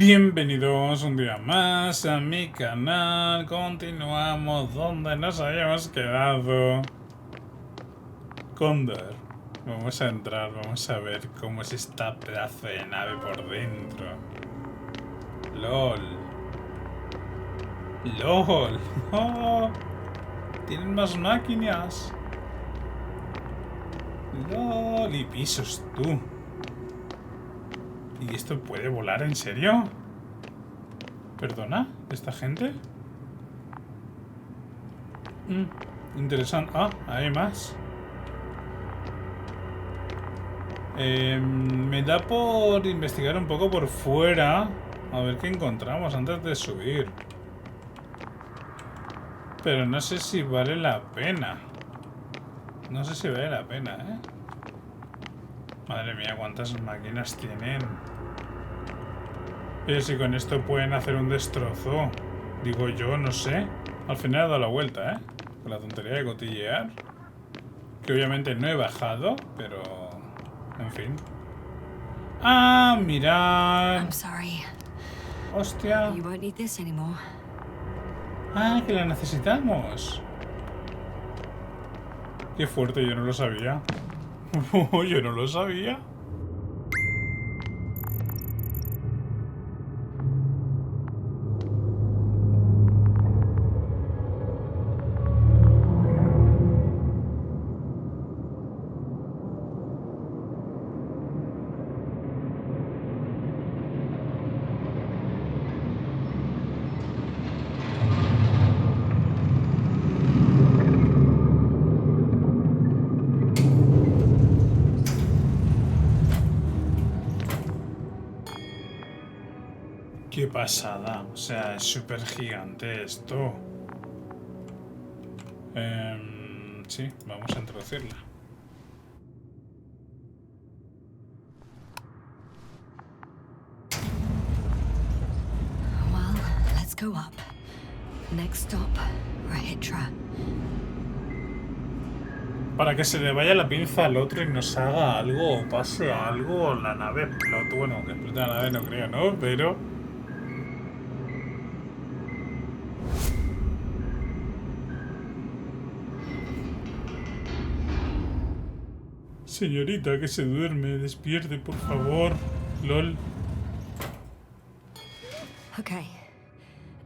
Bienvenidos un día más a mi canal. Continuamos donde nos habíamos quedado. Condor. Vamos a entrar, vamos a ver cómo es esta pedazo de nave por dentro. LOL. LOL. Oh, tienen más máquinas. LOL. Y pisos, tú. ¿Y esto puede volar en serio? ¿Perdona? ¿Esta gente? Interesante. Ah, hay más. Me da por investigar un poco por fuera. A ver qué encontramos antes de subir. Pero no sé si vale la pena. No sé si vale la pena, ¿eh? Madre mía, cuántas máquinas tienen. Pero si con esto pueden hacer un destrozo. Digo yo, no sé. Al final he dado la vuelta, ¿eh? Con la tontería de cotillear. Que obviamente no he bajado, pero... en fin. ¡Ah, mirad! I'm sorry. ¡Hostia! You won't need this anymore. ¡Ah, que la necesitamos! ¡Qué fuerte! Yo no lo sabía. Yo no lo sabía. ¡Qué pasada! O sea, es súper gigante esto. Sí, vamos a introducirla. Well, let's go up. Next stop, Rahitra. Para que se le vaya la pinza al otro y nos haga algo o pase algo, o la nave explote. Bueno, que explote la nave no creo, ¿no? Pero... señorita, que se duerme, despierte, por favor. LOL. Okay.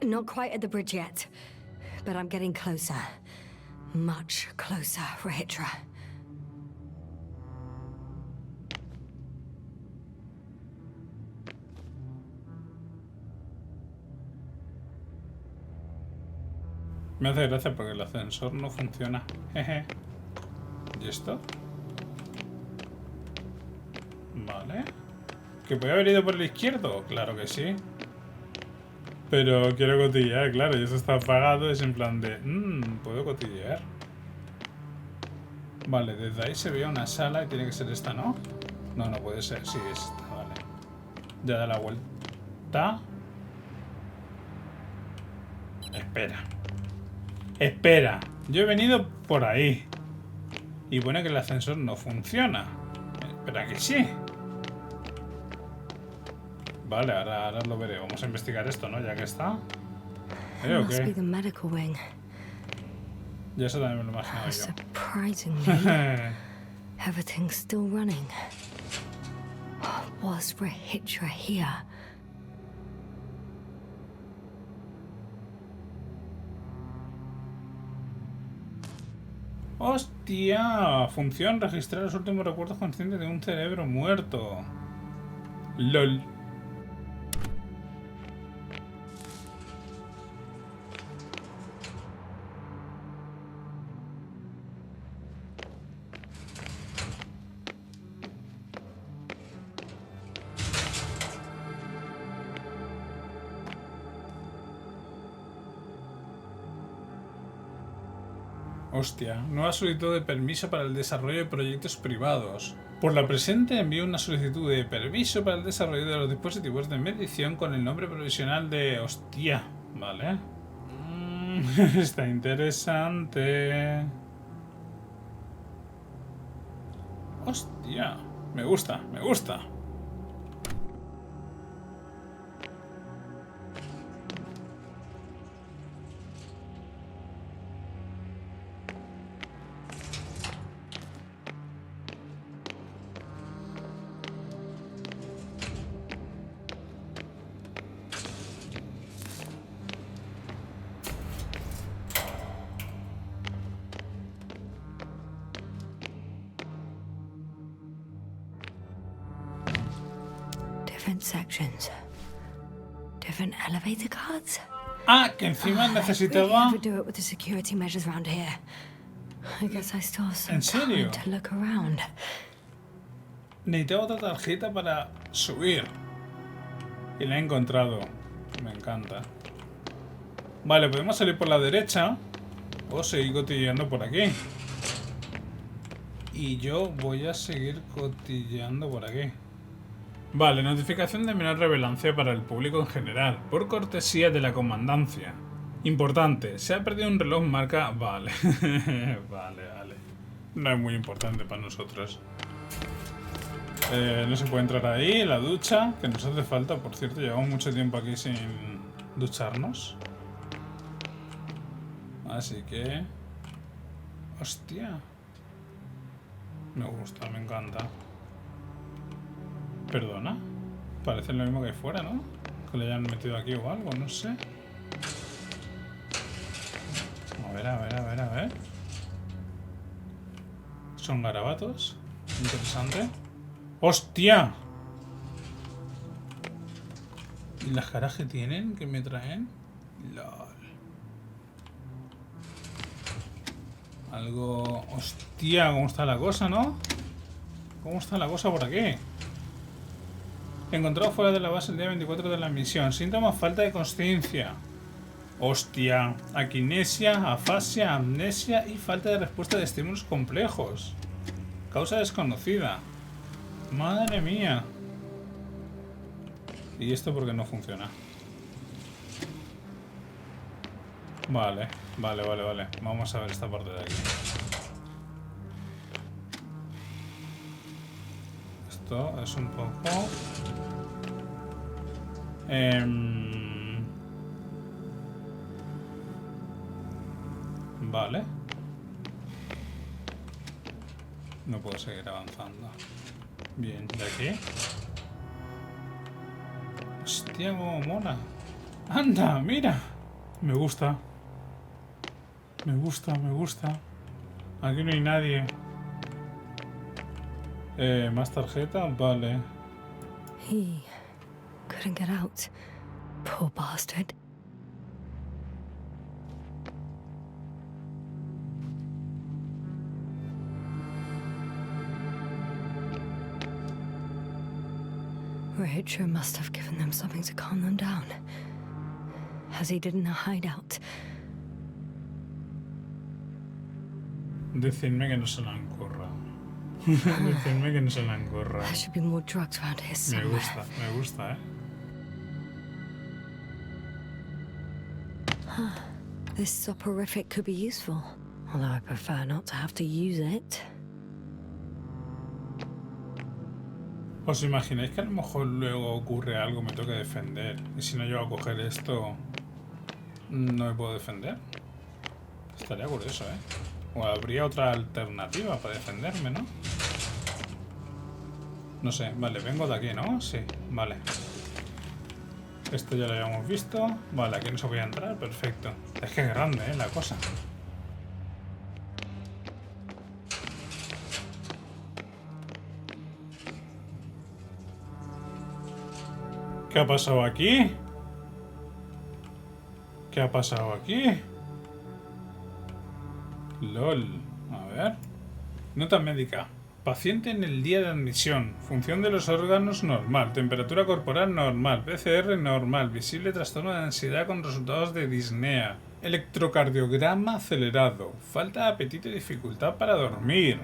Not quite at the bridge yet, but I'm getting closer. Much closer, Rahitra. Me hace gracia porque el ascensor no funciona. Jeje. ¿Y esto? Vale. ¿Que puede haber ido por el izquierdo? Claro que sí. Pero quiero cotillear, claro. Y eso está apagado. Es en plan de... puedo cotillear. Vale, desde ahí se ve una sala y tiene que ser esta, ¿no? No, no puede ser. Sí, es esta, vale. Ya da la vuelta. Espera. Espera. Yo he venido por ahí. Y bueno que el ascensor no funciona. Espera que sí. Vale, ahora lo veré. Vamos a investigar esto, ¿no? Ya que está. It must be Ok. the medical wing. Ya eso también me lo imaginaba yo. Surprisingly, everything's still running. Was Rahitra here? ¡Hostia! Función: registrar los últimos recuerdos conscientes de un cerebro muerto. LOL. Hostia, nueva solicitud de permiso para el desarrollo de proyectos privados. Por la presente envío una solicitud de permiso para el desarrollo de los dispositivos de medición con el nombre provisional de... Hostia, vale. Está interesante. Hostia, me gusta, me gusta. Different sections. Different elevator cards. Ah, que encima necesitaba... Overdo it with the security measures around here. I guess I still have some ¿En serio? time to look around. Necesitaba otra tarjeta para subir. Y la he encontrado. Me encanta. Vale, podemos salir por la derecha. O seguir cotilleando por aquí. Y yo voy a seguir cotilleando por aquí. Vale, notificación de menor relevancia para el público en general, por cortesía de la comandancia. Importante, se ha perdido un reloj marca... Vale, vale. No es muy importante para nosotros. No se puede entrar ahí, la ducha, que nos hace falta, por cierto, llevamos mucho tiempo aquí sin ducharnos. Así que... Hostia. Me gusta, me encanta. Perdona. Parece lo mismo que hay fuera, ¿no? Que le hayan metido aquí o algo, no sé. A ver. Son garabatos. Interesante. ¡Hostia! ¿Y las caras que tienen? ¿Que me traen? LOL. Algo... ¡Hostia! ¿Cómo está la cosa, no? ¿Cómo está la cosa por aquí? Encontrado fuera de la base el día 24 de la misión. Síntomas: falta de consciencia. Hostia. Aquinesia, afasia, amnesia y falta de respuesta de estímulos complejos. Causa desconocida. Madre mía. ¿Y esto por qué no funciona? Vale. Vamos a ver esta parte de aquí. Esto es un poco... Vale. No puedo seguir avanzando. Bien, de aquí. Hostia, cómo mola. ¡Anda, mira! Me gusta. Aquí no hay nadie. Más tarjeta, vale. He couldn't get out. Poor bastard. Richard must have given them something to calm them down, as he did in a hideout. Decidme que no se la han currado. Decidme que no se la han currado. There should be more drugs around here somewhere. Me gusta, This soporific could be useful, although I prefer not to have to use it. ¿Os imagináis que a lo mejor luego ocurre algo, me toca defender? Y si no llego a coger esto, no me puedo defender. Estaría curioso, ¿eh? O habría otra alternativa para defenderme, ¿no? No sé, vale, vengo de aquí, ¿no? Sí, vale. Esto ya lo habíamos visto. Vale, aquí no se podía entrar, perfecto. Es que es grande, ¿eh? La cosa. ¿Qué ha pasado aquí? ¿Qué ha pasado aquí? LOL. A ver. Nota médica. Paciente en el día de admisión. Función de los órganos normal. Temperatura corporal normal. PCR normal. Visible trastorno de ansiedad con resultados de disnea. Electrocardiograma acelerado. Falta de apetito y dificultad para dormir.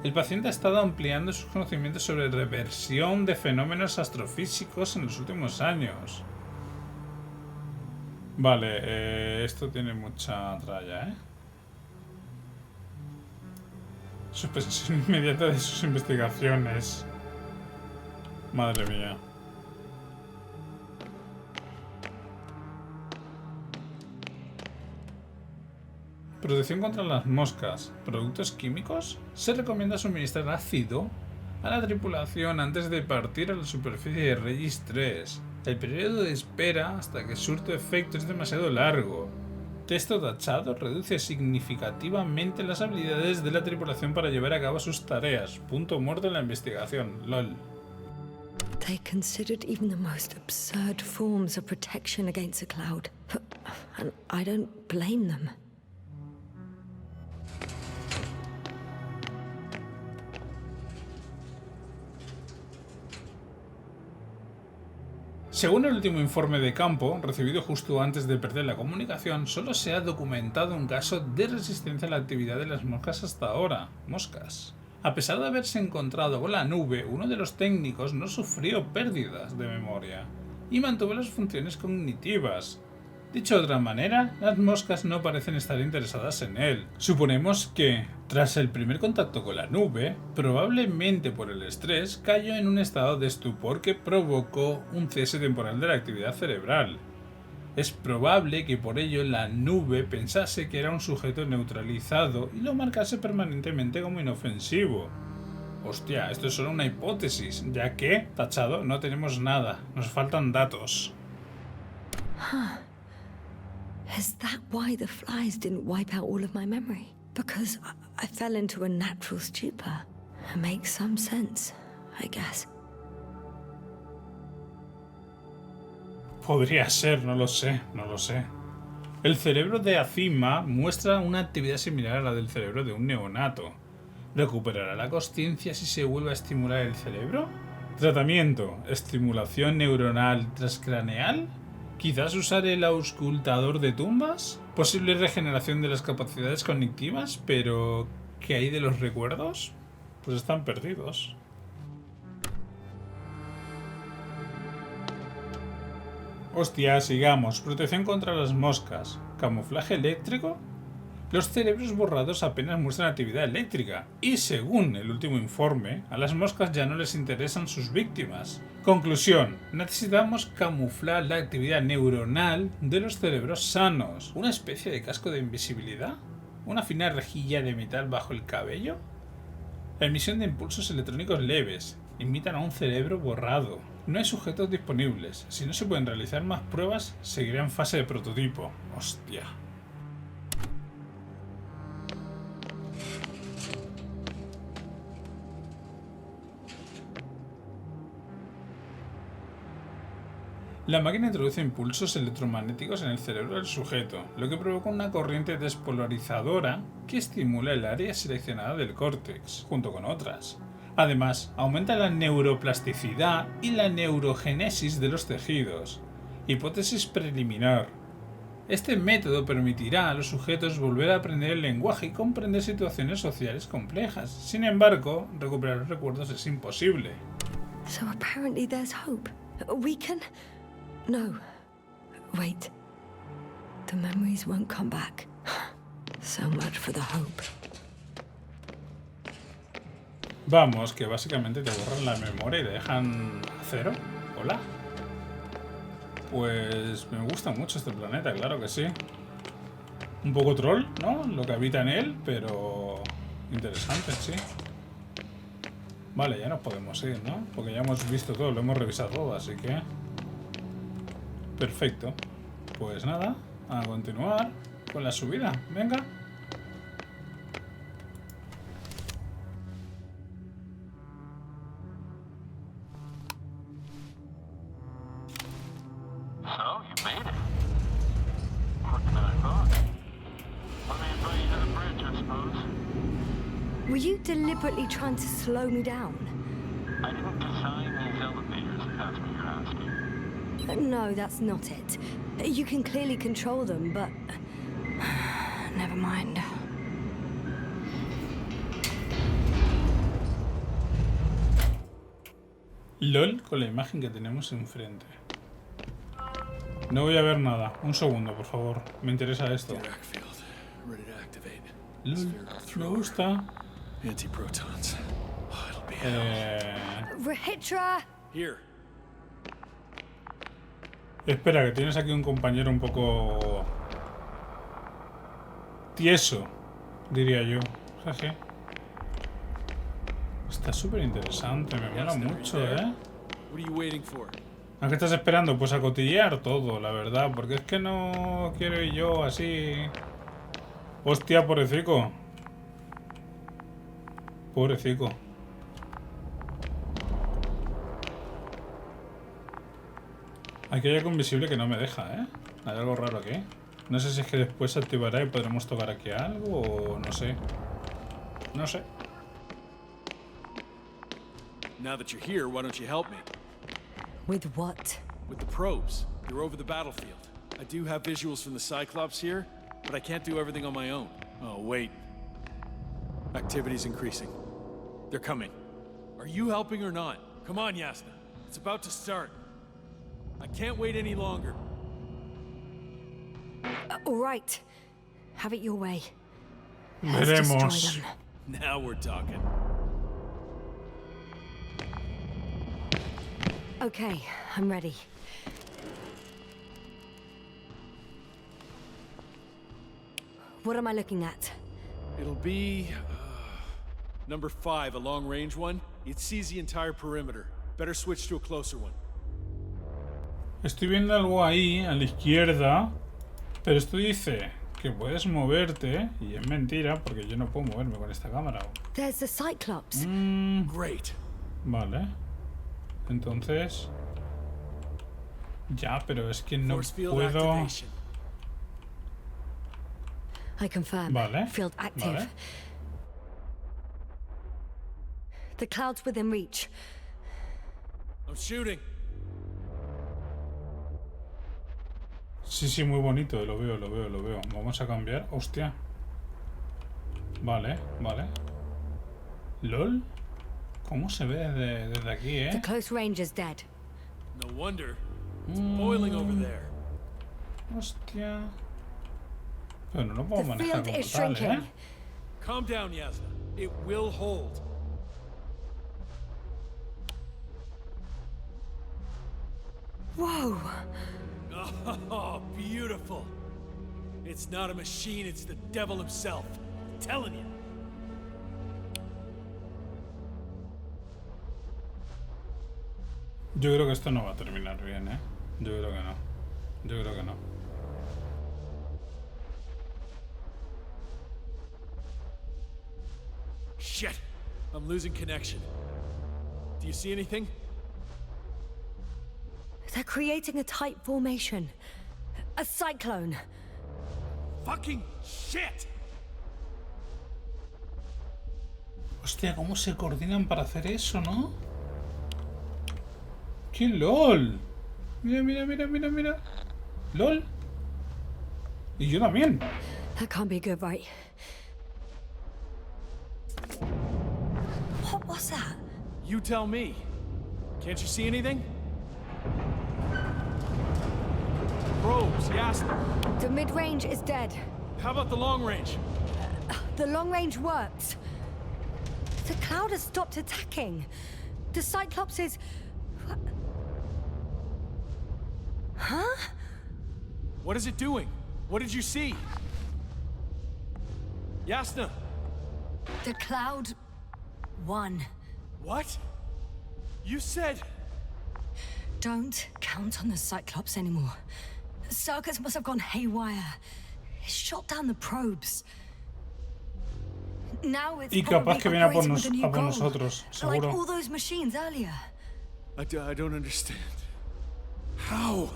El paciente ha estado ampliando sus conocimientos sobre reversión de fenómenos astrofísicos en los últimos años. Vale, esto tiene mucha tralla, ¿eh? Suspensión inmediata de sus investigaciones. Madre mía. Protección contra las moscas. ¿Productos químicos? Se recomienda suministrar ácido a la tripulación antes de partir a la superficie de Regis 3. El periodo de espera hasta que surte efecto es demasiado largo. Texto tachado reduce significativamente las habilidades de la tripulación para llevar a cabo sus tareas. Punto muerto en la investigación. LOL. They considered even the most absurd forms of protection against a cloud. And I don't blame them. Según el último informe de campo, recibido justo antes de perder la comunicación, solo se ha documentado un caso de resistencia a la actividad de las moscas hasta ahora. Moscas. A pesar de haberse encontrado con la nube, uno de los técnicos no sufrió pérdidas de memoria y mantuvo las funciones cognitivas. Dicho de otra manera, las moscas no parecen estar interesadas en él. Suponemos que, tras el primer contacto con la nube, probablemente por el estrés, cayó en un estado de estupor que provocó un cese temporal de la actividad cerebral. Es probable que por ello la nube pensase que era un sujeto neutralizado y lo marcase permanentemente como inofensivo. Hostia, esto es solo una hipótesis, ya que, tachado, no tenemos nada, nos faltan datos. Is that why the flies didn't wipe out all of my memory? Because I fell into a natural stupor. It makes some sense, I guess. Podría ser, no lo sé. El cerebro de Acima muestra una actividad similar a la del cerebro de un neonato. ¿Recuperará la consciencia si se vuelve a estimular el cerebro? Tratamiento: estimulación neuronal transcraneal. ¿Quizás usar el auscultador de tumbas? ¿Posible regeneración de las capacidades cognitivas? ¿Pero qué hay de los recuerdos? Pues están perdidos. Hostia, sigamos. Protección contra las moscas. ¿Camuflaje eléctrico? Los cerebros borrados apenas muestran actividad eléctrica y, según el último informe, a las moscas ya no les interesan sus víctimas. Conclusión: necesitamos camuflar la actividad neuronal de los cerebros sanos. ¿Una especie de casco de invisibilidad? ¿Una fina rejilla de metal bajo el cabello? La emisión de impulsos electrónicos leves imitan a un cerebro borrado. No hay sujetos disponibles. Si no se pueden realizar más pruebas, seguirá en fase de prototipo. Hostia. La máquina introduce impulsos electromagnéticos en el cerebro del sujeto, lo que provoca una corriente despolarizadora que estimula el área seleccionada del córtex, junto con otras. Además, aumenta la neuroplasticidad y la neurogénesis de los tejidos. Hipótesis preliminar: este método permitirá a los sujetos volver a aprender el lenguaje y comprender situaciones sociales complejas. Sin embargo, recuperar los recuerdos es imposible. So apparently there's hope. We can... No. Wait. The memories won't come back. So much for the hope. Vamos, que básicamente te borran la memoria y te dejan a cero. Hola. Pues me gusta mucho este planeta, claro que sí. Un poco troll, ¿no? Lo que habita en él, pero interesante, sí. Vale, ya nos podemos ir, ¿no? Porque ya hemos visto todo, lo hemos revisado todo, así que... perfecto. Pues nada, a continuar con la subida. Venga. So, you made it. Quicker than I thought. Let me invite you to the bridge, I suppose. Were you deliberately trying to slow me down? I didn't design these elevators, if that's what you're asking. No, that's not it. You can clearly control them, but... never mind. LOL con la imagen que tenemos enfrente. No voy a ver nada. Un segundo, por favor. Me interesa esto. LOL, me gusta. Antiprotons. Rahitra! Here. Espera, que tienes aquí un compañero un poco... tieso, diría yo. Jeje. Está súper interesante, me mola mucho, ¿eh? What are you waiting for? ¿A qué estás esperando? Pues a cotillear todo, la verdad. Porque es que no quiero ir yo así... Hostia, pobrecico. Pobrecico. Aquí hay algo invisible que no me deja, ¿eh? Hay algo raro aquí. No sé si es que después se activará y podremos tocar aquí algo o no sé. No sé. Now that you're here, why don't you help me? With what? With the probes. You're over the battlefield. I do have visuals from the Cyclops here, but I can't do everything on my own. Oh, wait. Activity's increasing. They're coming. Are you helping or not? Come on, Yasna. It's about to start. I can't wait any longer. All right. Have it your way. Let's destroy Veremos. them. Now we're talking. Okay, I'm ready. What am I looking at? It'll be... number 5, a long-range one. It sees the entire perimeter. Better switch to a closer one. Estoy viendo algo ahí a la izquierda, pero esto dice que puedes moverte y es mentira porque yo no puedo moverme con esta cámara. There's the Cyclops. Great. Vale. Entonces... Ya, pero es que no Force field puedo... activation. I confirm. Vale. Field active. Vale. The cloud's within reach. I'm shooting. Sí, sí, muy bonito. Lo veo, lo veo, lo veo. Vamos a cambiar. Hostia. Vale, vale. ¿LOL? ¿Cómo se ve desde aquí, The close range is dead. No wonder. It's boiling over there. Hostia. Pero no lo puedo The manejar field como is tal, shrinking. Calm down, Yasna. It will hold. Whoa! Oh, beautiful. It's not a machine, it's the devil himself. I'm telling you. Yo creo que esto no va a terminar bien, ¿eh? Yo creo que no. Yo creo que no. Shit! I'm losing connection. Do you see anything? They're creating a tight formation. A cyclone. Fucking shit! Hostia, ¿cómo se coordinan para hacer eso, no? ¡Qué LOL! Mira, mira, mira, mira, mira. ¿LOL? Y yo también. That can't be good, right? What was that? You tell me. Can't you see anything? Probes, Yasna. The mid-range is dead. How about the long range? The long range works. The cloud has stopped attacking. The Cyclops is... Huh? What is it doing? What did you see? Yasna! The cloud won. What? You said... Don't count on the Cyclops anymore. Circus must have gone haywire. It shot down the probes. Now it's Y capaz que viene a por, operating with a new goal, nosotros, like seguro. all those machines earlier. I don't understand. How?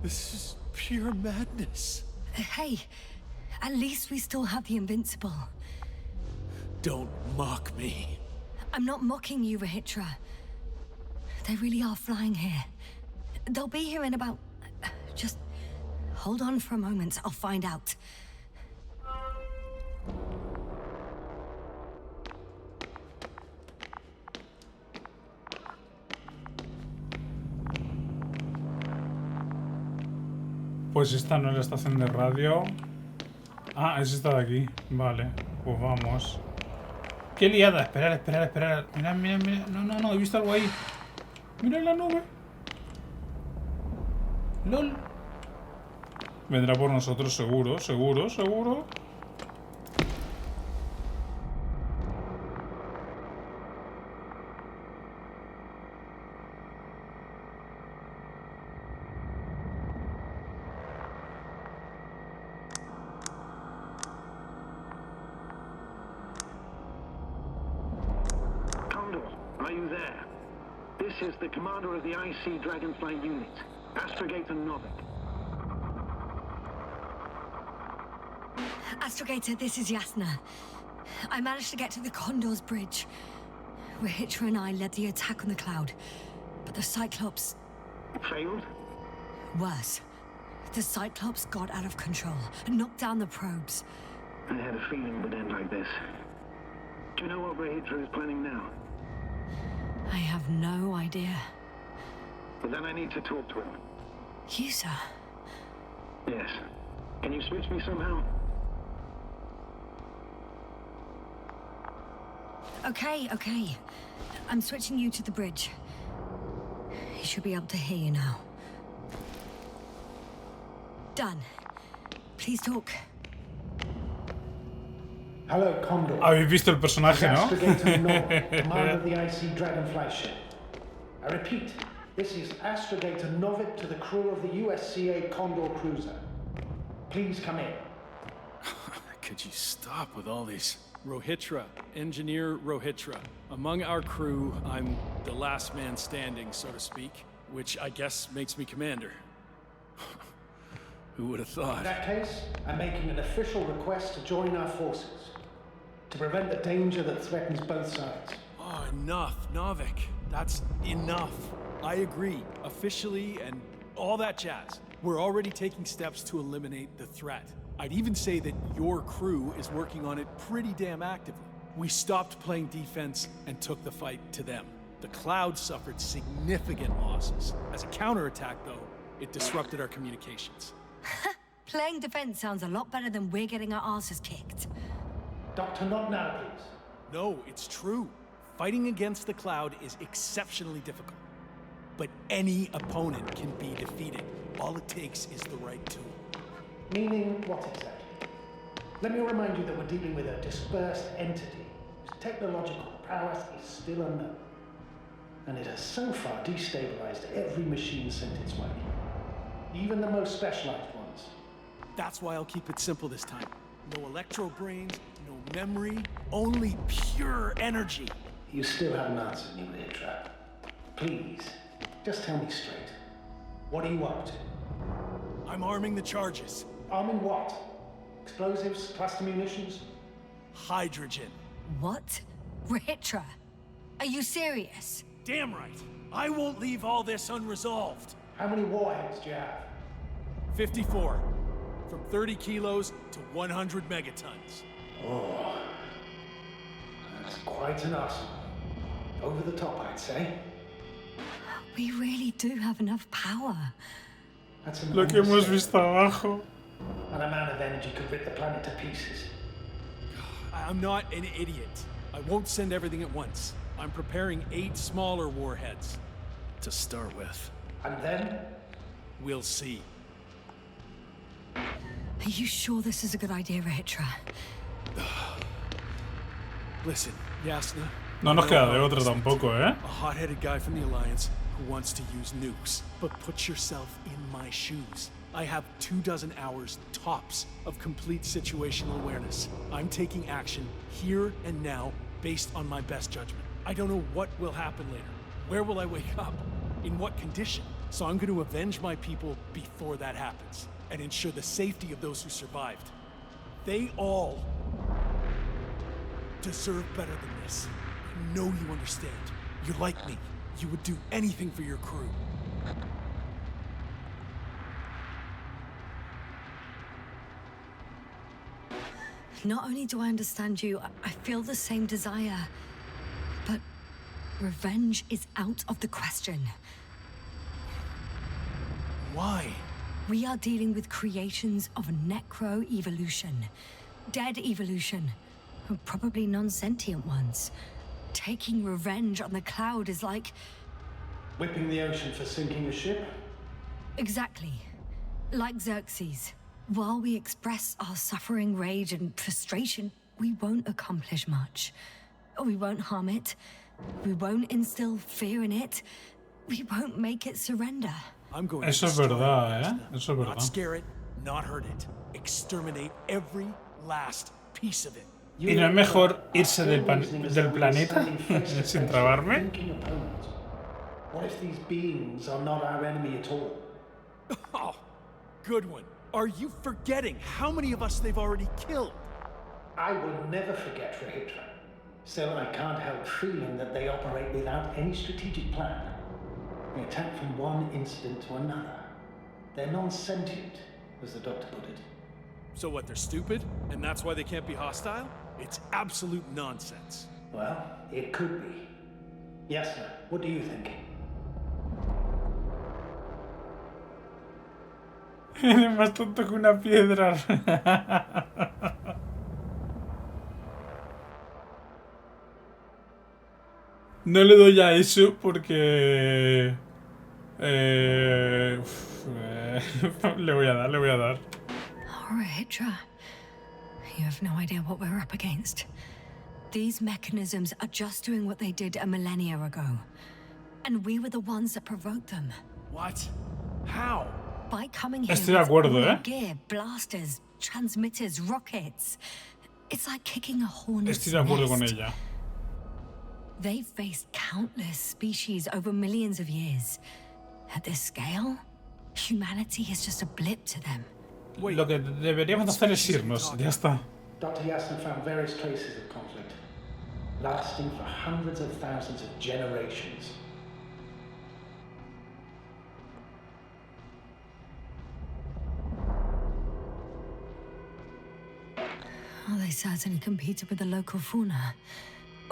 This is pure madness. Hey, at least we still have the Invincible. Don't mock me. I'm not mocking you, Rahitra. They really are flying here. They'll be here in about... Just hold on for a moment, I'll find out. Pues esta no es la estación de radio. Ah, es esta de aquí. Vale, pues vamos. ¡Qué liada! Esperar, esperar, esperar. Mira, mira, mira. No, no, no, he visto algo ahí. Mira la nube. LOL. Vendrá por nosotros seguro, seguro, seguro. Condor, are you there? This is the commander of the IC Dragonfly unit. Astrogator Novik. Astrogator, this is Yasna. I managed to get to the Condor's bridge. Rahitra and I led the attack on the cloud, but the Cyclops... Failed? Worse. The Cyclops got out of control and knocked down the probes. I had a feeling it would end like this. Do you know what Rahitra is planning now? I have no idea. But then I need to talk to him. You, sir? Yes. Can you switch me somehow? Okay. I'm switching you to the bridge. He should be able to hear you now. Done. Please talk. Hello, Condor. Habéis visto el personaje, ¿no? Astrogator Novik, commander of the IC Dragonfly ship. I repeat, this is Astrogator Novik to the crew of the USCA Condor cruiser. Please come in. Could you stop with all these? Rohitra, Engineer Rohitra. Among our crew, I'm the last man standing, so to speak, which I guess makes me commander. Who would have In thought? that case, I'm making an official request to join our forces to prevent the danger that threatens both sides. Oh, enough, Novik. That's enough. I agree, officially and all that jazz. We're already taking steps to eliminate the threat. I'd even say that your crew is working on it pretty damn actively. We stopped playing defense and took the fight to them. The Cloud suffered significant losses. As a counterattack, though, it disrupted our communications. Playing defense sounds a lot better than we're getting our asses kicked. Dr. Not now, please. No, it's true. Fighting against the Cloud is exceptionally difficult. But any opponent can be defeated. All it takes is the right tool. Meaning what exactly? Let me remind you that we're dealing with a dispersed entity whose technological prowess is still unknown. And it has so far destabilized every machine sent its way. Even the most specialized ones. That's why I'll keep it simple this time. No electro brains, no memory, only pure energy. You still haven't answered me, Rahitra. Please, just tell me straight. What are you up to? I'm arming the charges. Arming what? Explosives, cluster munitions? Hydrogen. What? Rahitra? Are you serious? Damn right. I won't leave all this unresolved. How many warheads do you have? 54. From 30 kilos to 100 megatons. Oh, that's quite an arsenal. Over the top, I'd say. We really do have enough power. That's an Lo que hemos understatement. visto abajo. An amount of energy could rip the planet to pieces. I'm not an idiot. I won't send everything at once. I'm preparing 8 smaller warheads. To start with. And then? We'll see. Are you sure this is a good idea, Rahitra? Listen, Yasna. No nos queda de otra tampoco, ¿eh? A hot-headed guy from the Alliance who wants to use nukes. But put yourself in my shoes. I have 24 hours tops of complete situational awareness. I'm taking action here and now based on my best judgment. I don't know what will happen later. Where will I wake up? In what condition? So I'm going to avenge my people before that happens and ensure the safety of those who survived. They all deserve better than this. I know you understand. You're like me. You would do anything for your crew. Not only do I understand you, I feel the same desire. But revenge is out of the question. Why? We are dealing with creations of necro-evolution. Dead evolution. Probably non-sentient ones. Taking revenge on the Cloud is like... Whipping the ocean for sinking a ship? Exactly. Like Xerxes. While we express our suffering, rage, and frustration, we won't accomplish much. We won't harm it. We won't instill fear in it. We won't make it surrender. I'm going Eso to es destroy verdad, it, ¿eh? Yasna. Eso es Not verdad. scare it, not hurt it. Exterminate every last piece of it. ¿Y no es mejor irse del planeta sin trabarme? What if these beings are not our enemy at all? Oh, good one. Are you forgetting how many of us they've already killed? I will never forget Rahitra. Still, I can't help feeling that they operate without any strategic plan. They attack from one incident to another. They're non-sentient, as the doctor put it. So what, they're stupid? And that's why they can't be hostile? It's absolute nonsense. Well, it could be. Yes, sir. What do you think? Eres más tonto que una piedra. No le doy a eso porque... le voy a dar. Oh, Rahitra, you have no idea what we're up against. These mechanisms are just doing what they did a millennia ago. And we were the ones that provoked them. What? How? By coming here Estoy de with acuerdo, all their ¿eh? gear, blasters, transmitters, rockets. It's like kicking a hornet's Estoy de acuerdo con nest. ella. They've faced countless species over millions of years. At this scale, humanity is just a blip to them. Wait, Lo que deberíamos hacer es irnos. Ya está. Dr. Yasser found various traces of conflict, lasting for hundreds of thousands of generations. Oh, they certainly competed with the local fauna.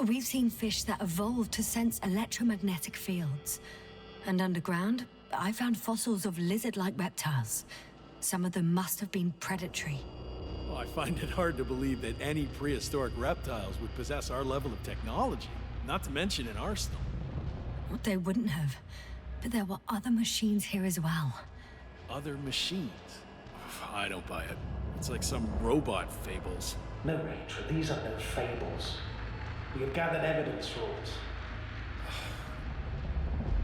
We've seen fish that evolved to sense electromagnetic fields. And underground, I found fossils of lizard-like reptiles. Some of them must have been predatory. Well, I find it hard to believe that any prehistoric reptiles would possess our level of technology, not to mention an arsenal. Well, they wouldn't have. But there were other machines here as well. Other machines? I don't buy it. It's like some robot fables. No, Rachel, these are no fables. We have gathered evidence for all this.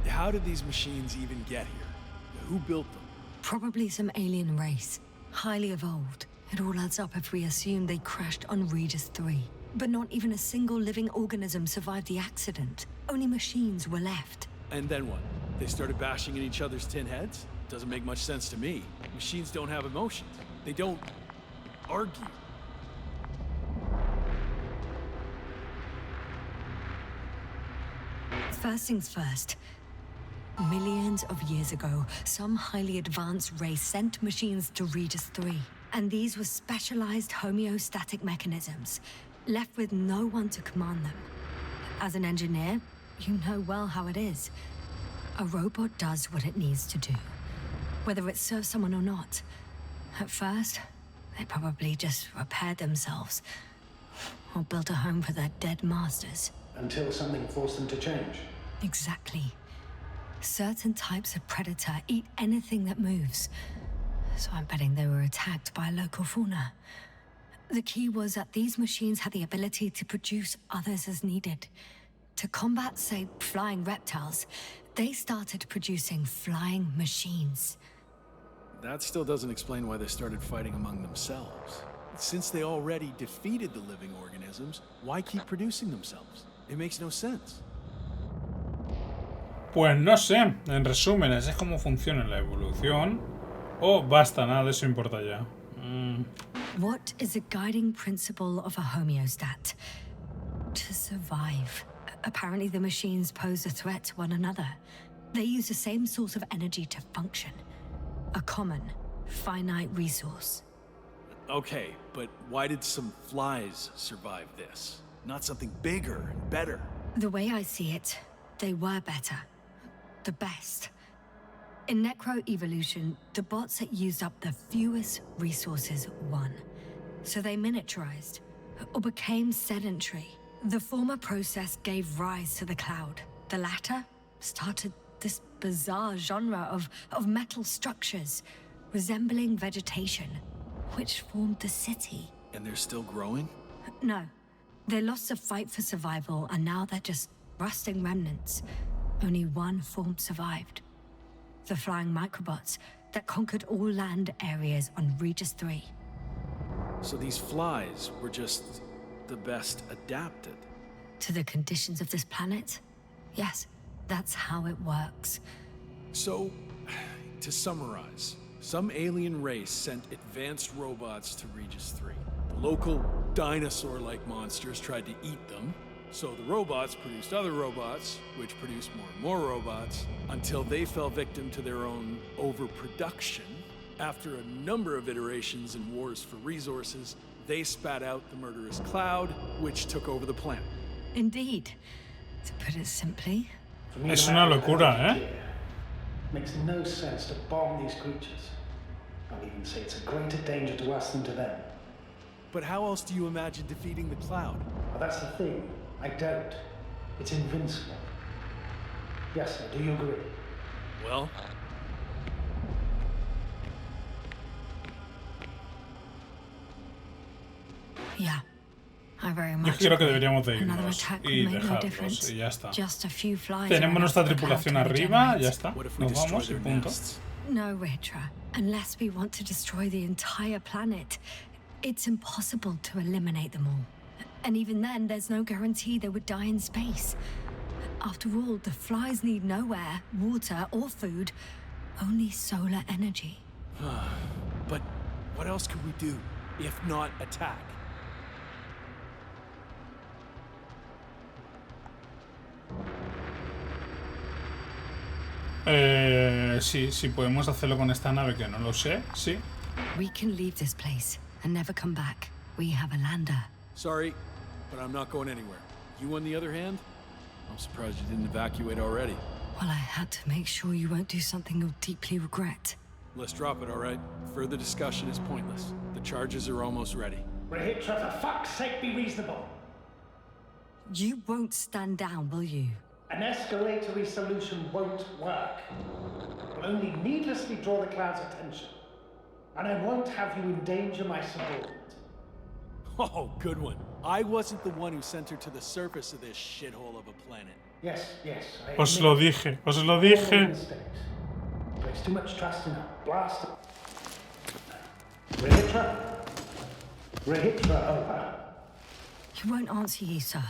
How did these machines even get here? Who built them? Probably some alien race. Highly evolved. It all adds up if we assume they crashed on Regis 3. But not even a single living organism survived the accident. Only machines were left. And then what? They started bashing in each other's tin heads? Doesn't make much sense to me. Machines don't have emotions. They don't argue. First things first. Millions of years ago, some highly advanced race sent machines to Regis 3. And these were specialized homeostatic mechanisms, left with no one to command them. As an engineer, you know well how it is. A robot does what it needs to do, whether it serves someone or not. At first, they probably just repaired themselves, or built a home for their dead masters. Until something forced them to change. Exactly. Certain types of predator eat anything that moves. So I'm betting they were attacked by local fauna. The key was that these machines had the ability to produce others as needed. To combat, say, flying reptiles, they started producing flying machines. That still doesn't explain why they started fighting among themselves. Since they already defeated the living organisms, why keep producing themselves? It makes no sense. Pues no sé, en resumen, así es como funciona la evolución. Oh, basta, nada de eso importa ya. What is the guiding principle of a homeostat? To survive. Apparently the machines pose a threat to one another. They use the same source of energy to function. A common, finite resource. Okay, but why did some flies survive this? Not something bigger and better. The way I see it, they were better. The best. In necroevolution, the bots that used up the fewest resources won. So they miniaturized, or became sedentary. The former process gave rise to the cloud. The latter started this bizarre genre of metal structures, resembling vegetation, which formed the city. And they're still growing? No. They lost the fight for survival, and now they're just rusting remnants. Only one form survived. The flying microbots that conquered all land areas on Regis 3. So these flies were just the best adapted. To the conditions of this planet? Yes, that's how it works. So, to summarize, some alien race sent advanced robots to Regis 3. The local dinosaur-like monsters tried to eat them, so the robots produced other robots, which produced more and more robots, until they fell victim to their own overproduction. After a number of iterations and wars for resources, they spat out the murderous cloud, which took over the planet. Indeed. To put it simply, Es una locura, ¿eh? Makes no sense to bomb these creatures. I'll even say it's a greater danger to us than to them. But how else do you imagine defeating the cloud? Well, that's the thing. I don't. It's invincible. Yes, sir, do you agree? Well, yeah. I very Yo much creo que agree. deberíamos de Another irnos attack y would make no dejarlos difference. y ya está. Just a few flies Tenemos around nuestra the cloud tripulación to arriba, ya regenerate. está. what if we Nos destroy vamos y their punto. nests? No, Ritra. Unless we want to destroy the entire planet, it's impossible to eliminate them all. And even then, there's no guarantee they would die in space. After all, the flies need no air, water, or food, only solar energy. But what else could we do, if not attack? Sí, podemos hacerlo con esta nave que no lo sé, sí. We can leave this place and never come back. We have a lander. Sorry, but I'm not going anywhere. You, on the other hand? I'm surprised you didn't evacuate already. Well, I had to make sure you won't do something you'll deeply regret. Let's drop it, all right? Further discussion is pointless. The charges are almost ready. Rehitra, for fuck's sake, be reasonable. You won't stand down, will you? An escalatory solution won't work. It will only needlessly draw the cloud's attention. And I won't have you endanger my subordinate. Oh, good one. I wasn't the one who sent her to the surface of this shithole of a planet. Yes, I Os admit lo dije, os lo all dije. mistakes. Place too much trust in her. Blast it. Rehitra, over. He won't answer you, sir.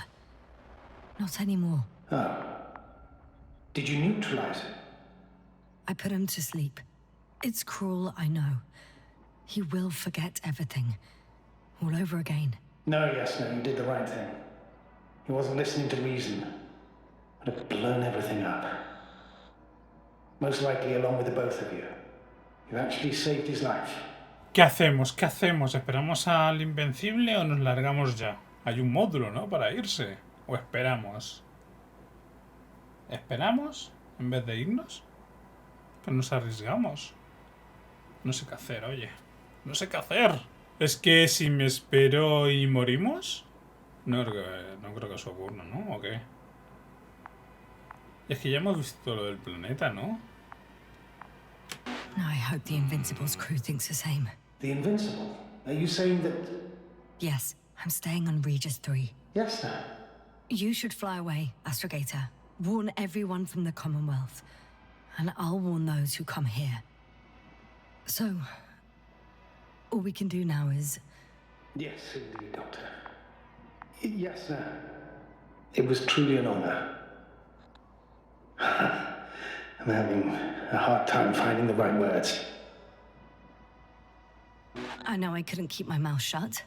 Not anymore. Oh. Did you neutralize it? I put him to sleep. It's cruel, I know. He will forget everything. All over again. No, you did the right thing. He wasn't listening to reason. Would have blown everything up. Most likely along with the both of you. You actually saved his life. ¿Qué hacemos? ¿Qué hacemos? ¿Esperamos al Invencible o nos largamos ya? Hay un módulo, ¿no? Para irse. ¿O esperamos? ¿Esperamos en vez de irnos? Pues nos arriesgamos. No sé qué hacer, oye. No sé qué hacer. Es que si me espero y morimos... No creo que eso ocurra, ¿no? ¿O qué? Es que ya hemos visto lo del planeta, ¿no? I hope the Invincible's crew thinks the same. The Invincible? Are you saying that... Yes, I'm staying on Regis 3. Yes, sir. You should fly away, Astrogator. Warn everyone from the Commonwealth. And I'll warn those who come here. So, all we can do now is... Yes, indeed, Doctor. Yes, sir. It was truly an honor. I'm having a hard time finding the right words. I know I couldn't keep my mouth shut.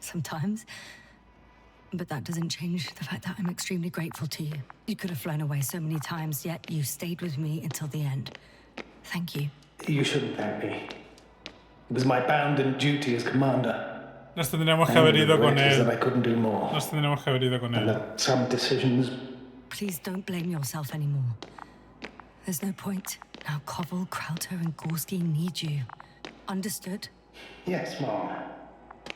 Sometimes. But that doesn't change the fact that I'm extremely grateful to you. You could have flown away so many times, yet you stayed with me until the end. Thank you. You shouldn't thank me. It was my bounden duty as commander. Nos tendríamos que haber ido con That I él. couldn't do more. Nos tendríamos que haber ido con And él. that some decisions... Please don't blame yourself anymore. There's no point. Now Koval, Krauter, and Gorski need you. Understood? Yes, Mom.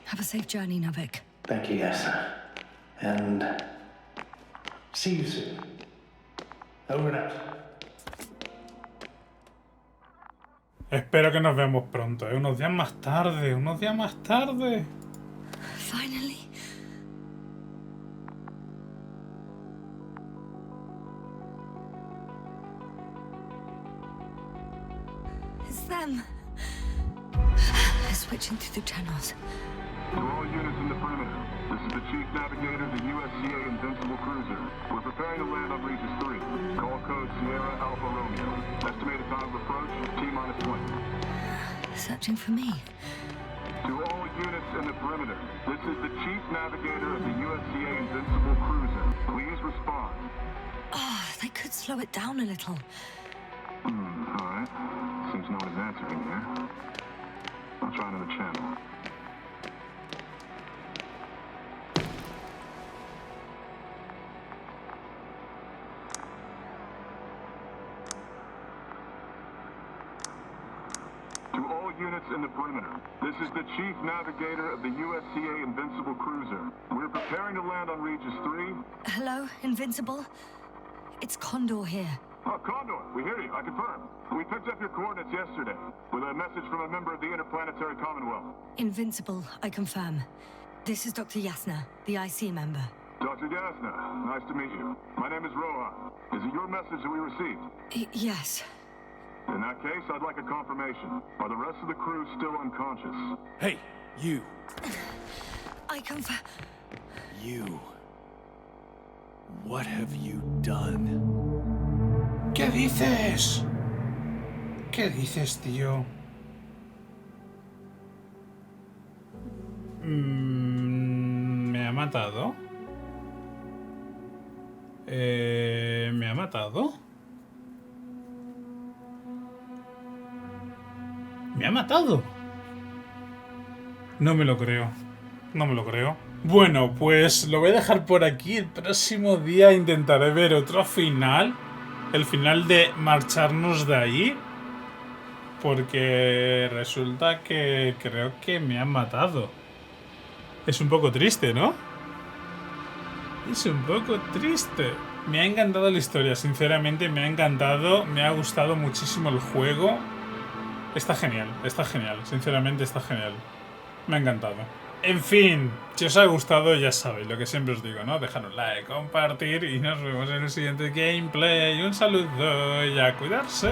Have a safe journey, Novik. Thank you, yes, sir. And... see you soon. Over and out. Espero que nos veamos pronto, ¿eh? Unos días más tarde, unos días más tarde. Finally. It's them. They're switching through the channels. To all units in the perimeter, This is the Chief Navigator of the USCA Invincible cruiser. We're preparing to land on Regis 3. Call code Sierra Alpha Romeo. Estimated time of approach, T-minus 20. Searching for me. To all units in the perimeter, this is the Chief Navigator of the USCA Invincible cruiser. Please respond. Oh, they could slow it down a little. Alright. Seems no one is answering here. I'll try another channel. To all units in the perimeter, this is the Chief Navigator of the USCA Invincible cruiser. We're preparing to land on Regis 3. Hello, Invincible? It's Condor here. Oh, Condor, we hear you. I confirm. We picked up your coordinates yesterday with a message from a member of the Interplanetary Commonwealth. Invincible, I confirm. This is Dr. Yasna, the IC member. Dr. Yasna, nice to meet you. My name is Rohan. Is it your message that we received? Yes. In that case, I'd like a confirmation. Are the rest of the crew still unconscious? Hey, you. I confirm. You. What have you done? ¿Qué dices? ¿Qué dices, tío? ¿Me ha matado? ¿Me ha matado? ¿Me ha matado? No me lo creo. No me lo creo. Bueno, pues lo voy a dejar por aquí. El próximo día intentaré ver otro final. El final de marcharnos de ahí. Porque resulta que creo que me han matado. Es un poco triste, ¿no? Es un poco triste. Me ha encantado la historia, sinceramente me ha encantado. Me ha gustado muchísimo el juego. Está genial, sinceramente está genial. Me ha encantado. En fin, si os ha gustado ya sabéis lo que siempre os digo, ¿no? Dejad un like, compartir y nos vemos en el siguiente gameplay. Un saludo y a cuidarse.